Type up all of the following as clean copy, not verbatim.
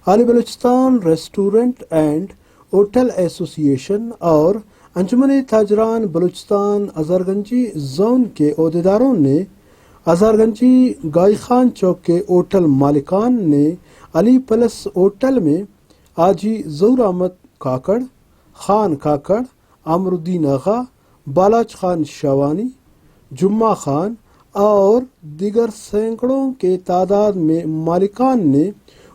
عالی Balochistan restaurant and hotel ایسوسی ایشن اور انجمن تاجران بلوچستان ہزارگنجی زون کے عہدیداروں نے ہزارگنجی گائی خان چوک کے ہوٹل مالکان نے علی پلس ہوٹل میں حاجی ظہور احمد کاکڑ، خان کاکڑ، عامر الدین آغا، بالاچ خان شوانی، جمعہ خان اور دیگر سینکڑوں کے تعداد میں مالکان نے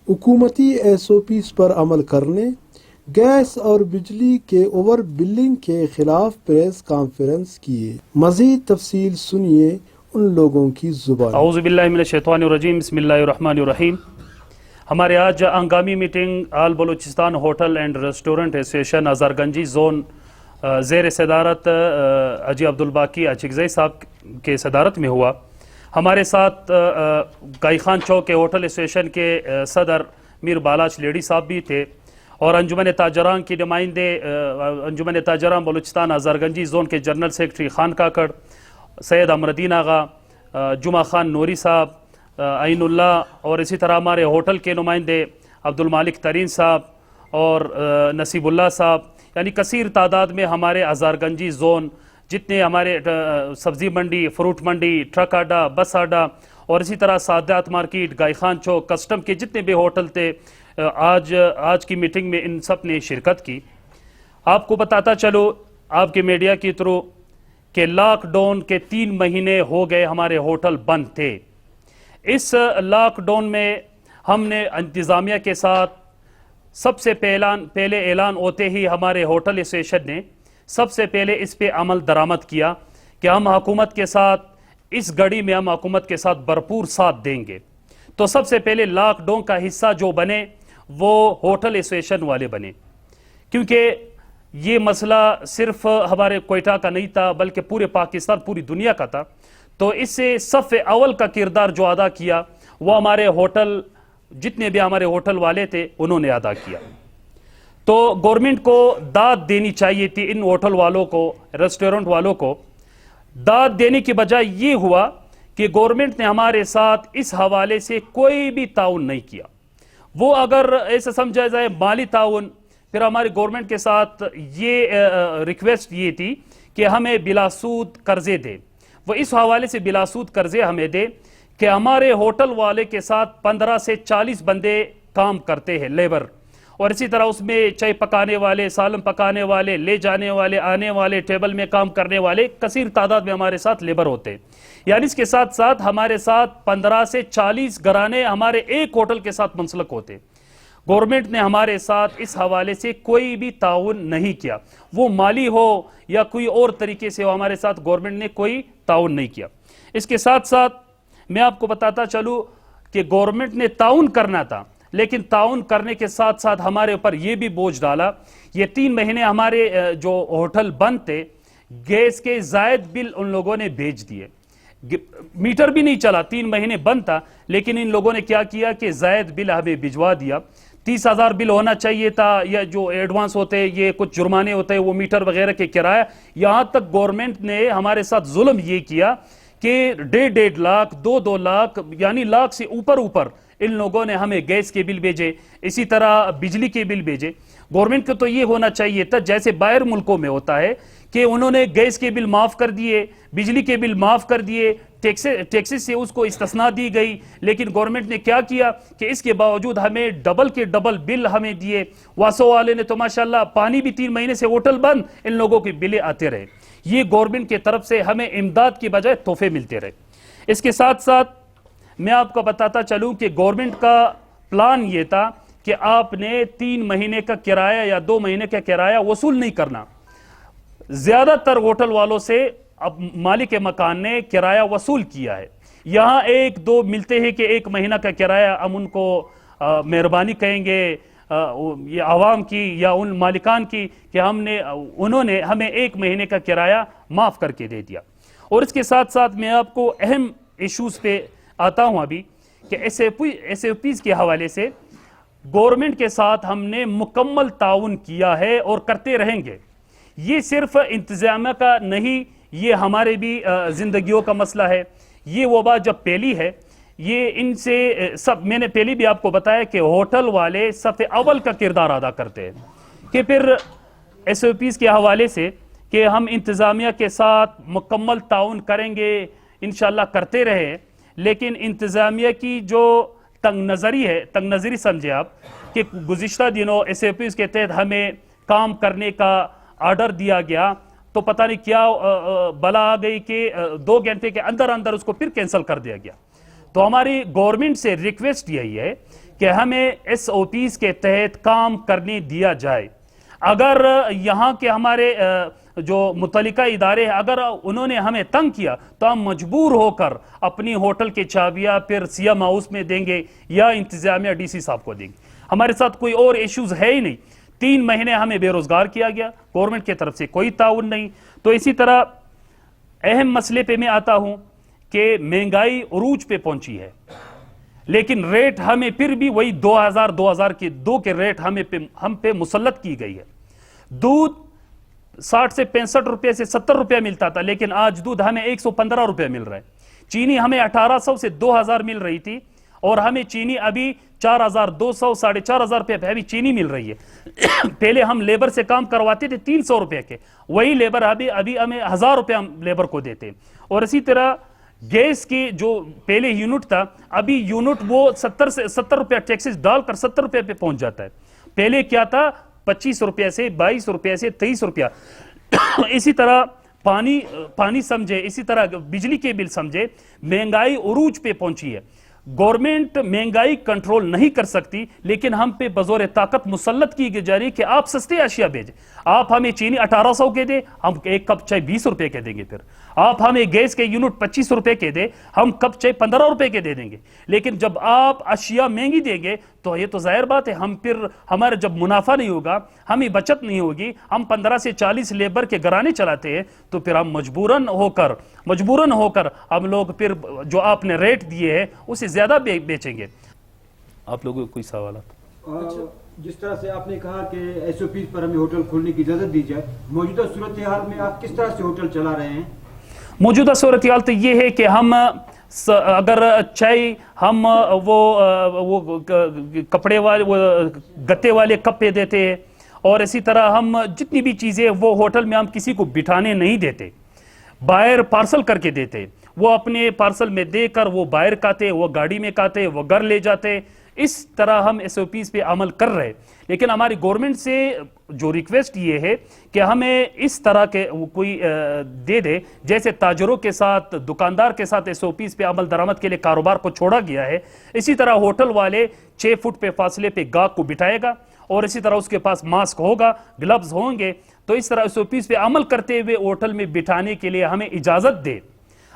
حکومتی ایس او پیز پر عمل کرنے، گیس اور بجلی کے اوور بلنگ کے خلاف پریس کانفرنس کیے۔ مزید تفصیل سنیے ان لوگوں کی زبان۔ اعوذ باللہ من الشیطان الرجیم، بسم اللہ الرحمن الرحیم۔ ہمارے آج ہنگامی meeting all Balochistan hotel and restaurant association Hazarganji zone زیر صدارت حاجی عبدالباقی اچکزئی صاحب کے صدارت میں ہوا۔ ہمارے ساتھ گائی خان چوک کے ہوٹل ایسوسیشن کے صدر میر بالاچ لیڈی صاحب بھی تھے، اور انجمن تاجران کی نمائندے انجمن تاجران بلوچستان ہزارگنجی زون کے جنرل سیکرٹری خان کاکڑ، سید عامر الدین آغا، جمعہ خان نوری صاحب، عین اللہ، اور اسی طرح ہمارے ہوٹل کے نمائندے عبدالمالک ترین صاحب اور نصیب اللہ صاحب، یعنی کثیر تعداد میں ہمارے ہزارگنجی زون جتنے ہمارے سبزی منڈی، فروٹ منڈی، ٹرک اڈا، بس اڈا، اور اسی طرح سعادت مارکیٹ، گائی خان چوک، کسٹم کے جتنے بھی ہوٹل تھے، آج کی میٹنگ میں ان سب نے شرکت کی۔ آپ کو بتاتا چلو آپ کے میڈیا کے تھرو کہ لاک ڈاؤن کے 3 مہینے ہو گئے ہمارے ہوٹل بند تھے۔ اس لاک ڈاؤن میں ہم نے انتظامیہ کے ساتھ سب سے پہلے اعلان ہوتے ہی ہمارے ہوٹل ایسوسیشن نے سب سے پہلے اس پہ عمل درآمد کیا کہ ہم حکومت کے ساتھ اس گھڑی میں ہم حکومت کے ساتھ بھرپور ساتھ دیں گے۔ تو سب سے پہلے لاک ڈاؤن کا حصہ جو بنے وہ ہوٹل ایسوسیشن والے بنے، کیونکہ یہ مسئلہ صرف ہمارے کوئٹہ کا نہیں تھا بلکہ پورے پاکستان، پوری دنیا کا تھا۔ تو اس سے صف اول کا کردار جو ادا کیا وہ ہمارے ہوٹل، جتنے بھی ہمارے ہوٹل والے تھے انہوں نے ادا کیا۔ تو گورنمنٹ کو داد دینی چاہیے تھی، ان ہوٹل والوں کو، ریسٹورنٹ والوں کو داد دینے کی بجائے یہ ہوا کہ گورنمنٹ نے ہمارے ساتھ اس حوالے سے کوئی بھی تعاون نہیں کیا۔ وہ اگر ایسا سمجھا جائے مالی تعاون، پھر ہماری گورنمنٹ کے ساتھ یہ ریکویسٹ یہ تھی کہ ہمیں بلا سود قرضے دے، وہ اس حوالے سے بلا سود قرضے ہمیں دے کہ ہمارے ہوٹل والے کے ساتھ 15 سے 40 بندے کام کرتے ہیں، لیبر، اور اسی طرح اس میں چائے پکانے والے، سالن پکانے والے، لے جانے والے، آنے والے، ٹیبل میں کام کرنے والے، کثیر تعداد میں ہمارے ساتھ لیبر ہوتے ہیں۔ یعنی اس کے ساتھ ساتھ ہمارے ساتھ 15 سے 40 گھرانے ہمارے ایک ہوٹل کے ساتھ منسلک ہوتے ہیں۔ گورنمنٹ نے ہمارے ساتھ اس حوالے سے کوئی بھی تعاون نہیں کیا، وہ مالی ہو یا کوئی اور طریقے سے ہو، ہمارے ساتھ گورنمنٹ نے کوئی تعاون نہیں کیا۔ اس کے ساتھ ساتھ میں آپ کو بتاتا چلوں کہ گورنمنٹ نے تعاون کرنا تھا، لیکن تعاون کرنے کے ساتھ ساتھ ہمارے اوپر یہ بھی بوجھ ڈالا۔ یہ 3 مہینے ہمارے جو ہوٹل بند تھے، گیس کے زائد بل ان لوگوں نے بھیج دیے، میٹر بھی نہیں چلا، 3 مہینے بند تھا، لیکن ان لوگوں نے کیا کیا کہ زائد بل ہمیں بھجوا دیا۔ 30,000 بل ہونا چاہیے تھا، یا جو ایڈوانس ہوتے یہ کچھ جرمانے ہوتے وہ میٹر وغیرہ کے کرایہ، یہاں تک گورنمنٹ نے ہمارے ساتھ ظلم یہ کیا کہ 1.5 لاکھ 2 لاکھ یعنی لاکھ سے اوپر ان لوگوں نے ہمیں گیس کے بل بھیجے، اسی طرح بجلی کے بل بھیجے۔ گورنمنٹ کو تو یہ ہونا چاہیے تھا جیسے باہر ملکوں میں ہوتا ہے کہ انہوں نے گیس کے بل معاف کر دیے، بجلی کے بل معاف کر دیے، ٹیکسز سے اس کو استثناء دی گئی، لیکن گورنمنٹ نے کیا کیا کہ اس کے باوجود ہمیں ڈبل کے ڈبل بل ہمیں دیے۔ واسو والے نے تو ماشاءاللہ پانی بھی 3 مہینے سے ہوٹل بند، ان لوگوں کی بلیں آتے رہے۔ یہ گورنمنٹ کی طرف سے ہمیں امداد کی بجائے تحفے ملتے رہے۔ اس کے ساتھ ساتھ میں آپ کو بتاتا چلوں کہ گورنمنٹ کا پلان یہ تھا کہ آپ نے 3 مہینے کا کرایہ یا 2 مہینے کا کرایہ وصول نہیں کرنا۔ زیادہ تر ہوٹل والوں سے اب مالک مکان نے کرایہ وصول کیا ہے۔ یہاں 1-2 ملتے ہیں کہ 1 مہینہ کا کرایہ ہم ان کو مہربانی کہیں گے یہ عوام کی یا ان مالکان کی کہ انہوں نے ہمیں 1 مہینے کا کرایہ معاف کر کے دے دیا۔ اور اس کے ساتھ ساتھ میں آپ کو اہم ایشوز پہ آتا ہوں ابھی کہ ایس او پیز کے حوالے سے گورنمنٹ کے ساتھ ہم نے مکمل تعاون کیا ہے اور کرتے رہیں گے۔ یہ صرف انتظامیہ کا نہیں، یہ ہمارے بھی زندگیوں کا مسئلہ ہے۔ یہ وبا جب پھیلی ہے، یہ ان سے سب میں نے پہلے بھی آپ کو بتایا کہ ہوٹل والے صف اول کا کردار ادا کرتے ہیں کہ پھر ایس او پیز کے حوالے سے کہ ہم انتظامیہ کے ساتھ مکمل تعاون کریں گے انشاءاللہ کرتے رہے، لیکن انتظامیہ کی جو تنگ نظری سمجھے آپ کہ گزشتہ دنوں ایس او پیز کے تحت ہمیں کام کرنے کا آرڈر دیا گیا تو پتہ نہیں کیا بلا آ گئی کہ 2 گھنٹے کے اندر اندر اس کو پھر کینسل کر دیا گیا۔ تو ہماری گورنمنٹ سے ریکویسٹ یہی ہے کہ ہمیں ایس او پیز کے تحت کام کرنے دیا جائے۔ اگر یہاں کے ہمارے جو متعلقہ ادارے ہیں اگر انہوں نے ہمیں تنگ کیا تو ہم مجبور ہو کر اپنی ہوٹل کے چابیاں پھر سیام ہاؤس میں دیں گے یا انتظامیہ ڈی سی صاحب کو دیں گے۔ ہمارے ساتھ کوئی اور ایشوز ہے ہی نہیں۔ 3 مہینے ہمیں بے روزگار کیا گیا، گورنمنٹ کی طرف سے کوئی تعاون نہیں۔ تو اسی طرح اہم مسئلے پہ میں آتا ہوں کہ مہنگائی عروج پہ پہنچی ہے، لیکن ریٹ ہمیں پھر بھی وہی 2000 کے 2 کے ریٹ ہم پہ مسلط کی گئی ہے۔ دودھ 60 سے 65 روپے سے 70 روپے ملتا تھا، لیکن آج دودھ ہمیں 115 روپے مل رہا ہے۔ چینی ہمیں 1800 سے 2000 مل رہی تھی اور ہمیں چینی ابھی 4200 4500 روپے پہ ابھی چینی مل رہی ہے۔ پہلے ہم لیبر سے کام کرواتے تھے 300 روپے کے، وہی لیبر ابھی ہمیں 1000 روپے ہم لیبر کو دیتے۔ اور اسی طرح گیس کی جو پہلے یونٹ تھا ابھی یونٹ وہ 70 روپے ٹیکسز ڈال کر 70 روپے پہ پہنچ جاتا ہے۔ پہلے کیا تھا 25 روپے سے 22 روپے سے 23 روپیہ۔ اسی طرح پانی سمجھے، اسی طرح بجلی کے بل سمجھے، مہنگائی عروج پہ پہنچی ہے۔ گورنمنٹ مہنگائی کنٹرول نہیں کر سکتی، لیکن ہم پہ بزور طاقت مسلط کی جا رہی ہے کہ آپ سستے اشیاء بھیجیں۔ آپ ہمیں چینی 1800 کے دیں، ہم ایک کپ چائے 20 روپے کے دیں گے۔ پھر آپ ہمیں گیس کے یونٹ 25 روپے کے دیں، ہم کپ چائے 15 روپے کے دے دیں گے۔ لیکن جب آپ اشیاء مہنگی دیں گے تو یہ تو ظاہر بات ہے ہمارا جب منافع نہیں ہوگا، ہمیں بچت نہیں ہوگی، ہم 15 سے 40 لیبر کے گھرانے چلاتے ہیں تو پھر ہم مجبوراً ہو کر ہم لوگ پھر جو آپ نے ریٹ دیے ہیں اسے زیادہ بیچیں گے۔ آپ لوگوں کو کوئی سوالات؟ جس طرح سے آپ نے کہا کہ ایس او پیز پر ہمیں ہوٹل کھولنے کی اجازت دی جائے، موجودہ صورتحال میں آپ کس طرح سے ہوٹل چلا رہے ہیں؟ موجودہ صورتحال تو یہ ہے کہ ہم اگر چائے ہم وہ کپڑے والے گتے والے کپ پہ دیتے ہیں، اور اسی طرح ہم جتنی بھی چیزیں وہ ہوٹل میں ہم کسی کو بٹھانے نہیں دیتے، باہر پارسل کر کے دیتے۔ وہ اپنے پارسل میں دے کر وہ باہر کھاتے، وہ گاڑی میں کھاتے، وہ گھر لے جاتے۔ اس طرح ہم ایس او پیز پہ عمل کر رہے، لیکن ہماری گورنمنٹ سے جو ریکویسٹ یہ ہے کہ ہمیں اس طرح کے کوئی دے دے جیسے تاجروں کے ساتھ، دکاندار کے ساتھ ایس او پیز پہ عمل درآمد کے لیے کاروبار کو چھوڑا گیا ہے، اسی طرح ہوٹل والے 6 فٹ پہ فاصلے پہ گاہک کو بٹھائے گا، اور اسی طرح اس کے پاس ماسک ہوگا، گلوز ہوں گے۔ تو اس طرح ایس او پیز پہ عمل کرتے ہوئے ہوٹل میں بٹھانے کے لیے ہمیں اجازت دے۔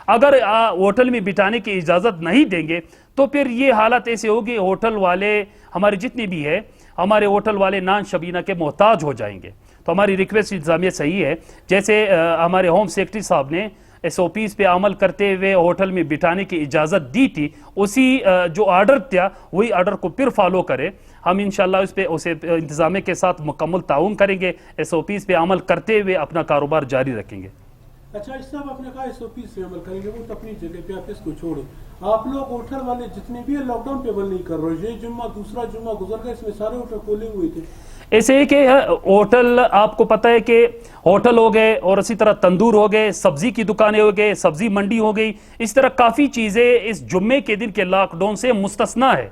اگر ہوٹل میں بٹھانے کی اجازت نہیں دیں گے تو پھر یہ حالت ایسے ہوگی، ہوٹل والے ہمارے جتنے بھی ہیں، ہمارے ہوٹل والے نان شبینہ کے محتاج ہو جائیں گے۔ تو ہماری ریکویسٹ انتظامیہ صحیح ہے، جیسے ہمارے ہوم سیکرٹری صاحب نے ایس او پیز پہ عمل کرتے ہوئے ہوٹل میں بٹھانے کی اجازت دی تھی، اسی جو آرڈر تھا وہی آرڈر کو پھر فالو کرے۔ ہم انشاءاللہ اسے انتظامیہ کے ساتھ مکمل تعاون کریں گے، ایس او پیز پہ عمل کرتے ہوئے اپنا کاروبار جاری رکھیں گے۔ اچھا، اس صاحب آپ نے کہا ایس او پی سے عمل کریں گے، وہ تو اپنی جگہ پہ آپ اس کو چھوڑیں۔ آپ لوگ ہوٹل والے جتنے بھی لاک ڈاؤن پہ عمل نہیں کر رہے، یہ جمعہ دوسرا جمعہ گزر گیا، اس میں سارے ہوٹل کھولے ہوئے تھے۔ ایسے ہی کہ ہوٹل آپ کو پتہ ہے کہ ہوٹل ہو گئے، اور اسی طرح تندور ہو گئے، سبزی کی دکانیں ہو گئے، سبزی منڈی ہو گئی، اس طرح کافی چیزیں اس جمعے کے دن کے لاک ڈاؤن سے مستثنا ہے۔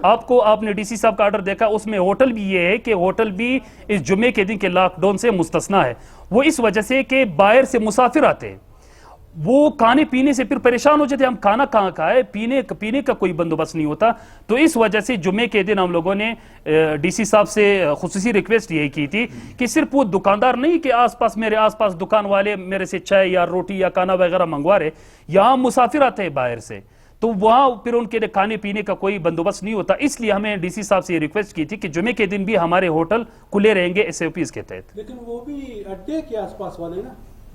آپ نے ڈی سی صاحب کا آرڈر دیکھا، اس میں ہوٹل بھی یہ ہے کہ ہوٹل بھی اس جمعے کے دن کے لاک ڈاؤن سے مستثنا ہے۔ وہ اس وجہ سے کہ باہر سے مسافر آتے ہیں، وہ کھانے پینے سے پھر پریشان ہو جاتے ہیں، ہم کھانا کہاں کھائے، پینے کا کوئی بندوبست نہیں ہوتا۔ تو اس وجہ سے جمعے کے دن ہم لوگوں نے ڈی سی صاحب سے خصوصی ریکویسٹ یہی کی تھی کہ صرف وہ دکاندار نہیں کہ میرے آس پاس دکان والے میرے سے چائے یا روٹی یا کھانا وغیرہ منگوا رہے، یہاں مسافر آتے ہیں باہر سے، تو وہاں پھر ان کے لیے کھانے پینے کا کوئی بندوبست نہیں ہوتا۔ اس لیے ہمیں ڈی سی صاحب سے یہ ریکویسٹ کی تھی کہ جمعے کے دن بھی ہمارے ہوٹل کھلے رہیں گے ایس او پیز کے تحت۔ لیکن وہ بھی اڈے کے آس پاس والے نا،